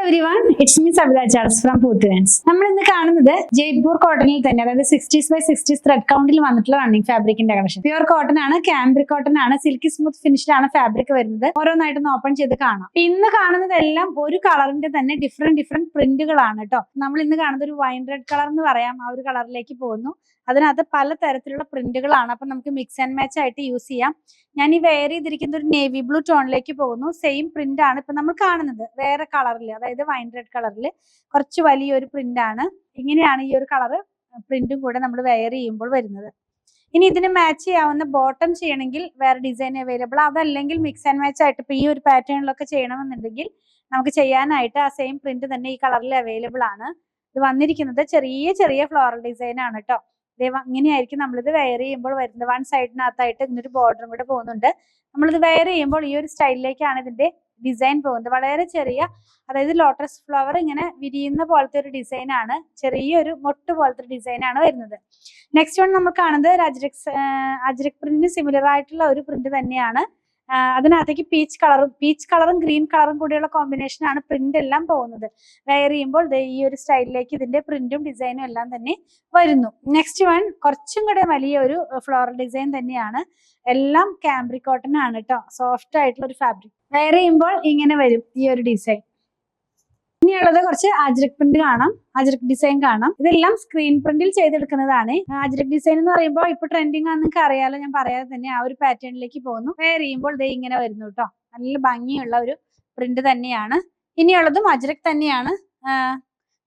everyone, it's me Savita Charles from Poothirans. നമ്മൾ ഇന്ന് കാണുന്നത് ജയ്പൂർ കോട്ടണിൽ തന്നെ, അതായത് 60s by 60s ത്രെഡ് കൗണ്ടിൽ വന്നിട്ടുള്ള റണ്ണിങ് ഫാബ്രിക്കിന്റെ കളക്ഷൻ. പ്യൂർ കോട്ടൺ ആണ്, കാംബ്രിക് കോട്ടൺ ആണ്, സിൽക്കി സ്മൂത്ത് ഫിനിഷ്ഡ് ആണ് ഫാബ്രിക് വരുന്നത്. ഓരോന്നായിട്ടൊന്ന് ഓപ്പൺ ചെയ്ത് കാണാം. ഇന്ന് കാണുന്നതെല്ലാം ഒരു കളറിന്റെ തന്നെ ഡിഫറെന്റ് പ്രിന്റുകളാണ് കേട്ടോ. നമ്മൾ ഇന്ന് കാണുന്നത് ഒരു വൈൻ റെഡ് കളർ എന്ന് പറയാം, ആ ഒരു കളറിലേക്ക് പോകുന്നു. അതിനകത്ത് പല തരത്തിലുള്ള പ്രിന്റുകളാണ്, അപ്പൊ നമുക്ക് മിക്സ് ആൻഡ് മാച്ച് ആയിട്ട് യൂസ് ചെയ്യാം. ഞാൻ ഈ വെയർ ചെയ്തിരിക്കുന്ന ഒരു നേവി ബ്ലൂ ടോണിലേക്ക് പോകുന്നു. സെയിം പ്രിന്റ് ആണ് ഇപ്പൊ നമ്മൾ കാണുന്നത്, വേറെ കളറിൽ, അതായത് വൈൻ റെഡ് കളറിൽ കുറച്ച് വലിയൊരു പ്രിന്റ് ആണ്. ഇങ്ങനെയാണ് ഈ ഒരു കളറ് പ്രിന്റും കൂടെ നമ്മൾ വെയർ ചെയ്യുമ്പോൾ വരുന്നത്. ഇനി ഇതിന് മാച്ച് ചെയ്യാവുന്ന ബോട്ടം ചെയ്യണമെങ്കിൽ വേറെ ഡിസൈൻ അവൈലബിൾ, അതല്ലെങ്കിൽ മിക്സ് ആൻഡ് മാച്ച് ആയിട്ട് ഇപ്പൊ ഈ ഒരു പാറ്റേണിലൊക്കെ ചെയ്യണമെന്നുണ്ടെങ്കിൽ നമുക്ക് ചെയ്യാനായിട്ട് ആ സെയിം പ്രിന്റ് തന്നെ ഈ കളറിൽ അവൈലബിൾ ആണ്. ഇത് വന്നിരിക്കുന്നത് ചെറിയ ചെറിയ ഫ്ലോറൽ ഡിസൈൻ ആണ് കേട്ടോ. ഇങ്ങനെയായിരിക്കും നമ്മളിത് വെയർ ചെയ്യുമ്പോൾ വരുന്നത്. വൺ സൈഡിനകത്തായിട്ട് ഇങ്ങനൊരു ബോർഡറും കൂടെ പോകുന്നുണ്ട്. നമ്മളിത് വെയർ ചെയ്യുമ്പോൾ ഈ ഒരു സ്റ്റൈലിലേക്കാണ് ഇതിന്റെ ഡിസൈൻ പോകുന്നത്. വളരെ ചെറിയ, അതായത് ലോട്ടസ് ഫ്ലവർ ഇങ്ങനെ വിരിയുന്ന പോലത്തെ ഒരു ഡിസൈൻ ആണ്, ചെറിയൊരു മൊട്ട് പോലത്തെ ഡിസൈൻ ആണ് വരുന്നത്. നെക്സ്റ്റ് വൺ നമ്മൾ കാണുന്നത് അജ്രക് പ്രിന്റിന് സിമിലർ ആയിട്ടുള്ള ഒരു പ്രിന്റ് തന്നെയാണ്. അതിനകത്തേക്ക് പീച്ച് കളറും ഗ്രീൻ കളറും കൂടിയുള്ള കോമ്പിനേഷൻ ആണ് പ്രിന്റ് എല്ലാം പോകുന്നത്. വെയർ ചെയ്യുമ്പോൾ ഈ ഒരു സ്റ്റൈലിലേക്ക് ഇതിന്റെ പ്രിന്റും ഡിസൈനും എല്ലാം തന്നെ വരുന്നു. നെക്സ്റ്റ് വൺ കുറച്ചും കൂടെ വലിയ ഒരു ഫ്ലോറൽ ഡിസൈൻ തന്നെയാണ്. എല്ലാം കാംബ്രിക് കോട്ടൺ ആണ് കേട്ടോ, സോഫ്റ്റ് ആയിട്ടുള്ള ഒരു ഫാബ്രിക്. വെയർ ചെയ്യുമ്പോൾ ഇങ്ങനെ വരും ഈ ഒരു ഡിസൈൻ. ഇനിയുള്ളത് കുറച്ച് അജ്രക് പ്രിന്റ് കാണാം, അജ്രക് ഡിസൈൻ കാണാം. ഇതെല്ലാം സ്ക്രീൻ പ്രിന്റിൽ ചെയ്തെടുക്കുന്നതാണ്. അജ്രക് ഡിസൈൻ എന്ന് പറയുമ്പോൾ ഇപ്പൊ ട്രെൻഡിങ് ആണെന്ന് നിങ്ങൾക്ക് അറിയാലോ, ഞാൻ പറയാതെ തന്നെ ആ ഒരു പാറ്റേണിലേക്ക് പോകുന്നു. വെയർ ചെയ്യുമ്പോൾ ദേ ഇങ്ങനെ വരുന്നു കേട്ടോ. നല്ല ഭംഗിയുള്ള ഒരു പ്രിന്റ് തന്നെയാണ്. ഇനിയുള്ളതും അജ്രക് തന്നെയാണ്,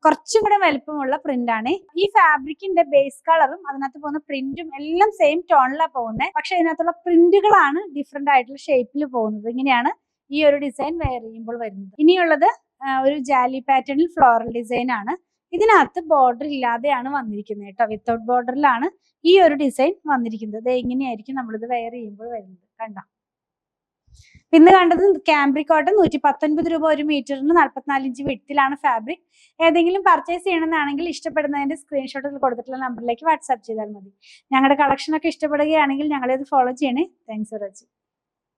കുറച്ചും കൂടെ വലുപ്പമുള്ള പ്രിന്റ് ആണ്. ഈ ഫാബ്രിക്കിന്റെ ബേസ് കളറും അതിനകത്ത് പോകുന്ന പ്രിന്റും എല്ലാം സെയിം ടോണിലാണ് പോകുന്നത്. പക്ഷെ ഇതിനകത്തുള്ള പ്രിന്റുകളാണ് ഡിഫറെന്റ് ആയിട്ടുള്ള ഷേപ്പിൽ പോകുന്നത്. ഇങ്ങനെയാണ് ഈ ഒരു ഡിസൈൻ വെയർ ചെയ്യുമ്പോൾ വരുന്നത്. ഇനിയുള്ളത് ഒരു ജാലി പാറ്റേണിൽ ഫ്ലോറൽ ഡിസൈൻ ആണ്. ഇതിനകത്ത് ബോർഡർ ഇല്ലാതെയാണ് വന്നിരിക്കുന്നത് കേട്ടോ, വിത്തൗട്ട് ബോർഡറിലാണ് ഈ ഒരു ഡിസൈൻ വന്നിരിക്കുന്നത്. എങ്ങനെയായിരിക്കും നമ്മളിത് വെയർ ചെയ്യുമ്പോൾ വരുന്നത് കണ്ടോ. ഇന്ന് കണ്ടത് കാംബ്രിക് കോട്ടൺ 119 രൂപ ഒരു മീറ്ററിന്, 44 ഇഞ്ച് വിഡ്ത്തിലാണ് ഫാബ്രിക്. ഏതെങ്കിലും പർച്ചേസ് ചെയ്യണമെന്നാണെങ്കിൽ ഇഷ്ടപ്പെടുന്നതിന്റെ സ്ക്രീൻഷോട്ടിൽ കൊടുത്തിട്ടുള്ള നമ്പറിലേക്ക് വാട്സാപ്പ് ചെയ്താൽ മതി. ഞങ്ങളുടെ കളക്ഷൻ ഒക്കെ ഇഷ്ടപ്പെടുകയാണെങ്കിൽ ഞങ്ങളെ ഫോളോ ചെയ്യണേ. Thanks for watching.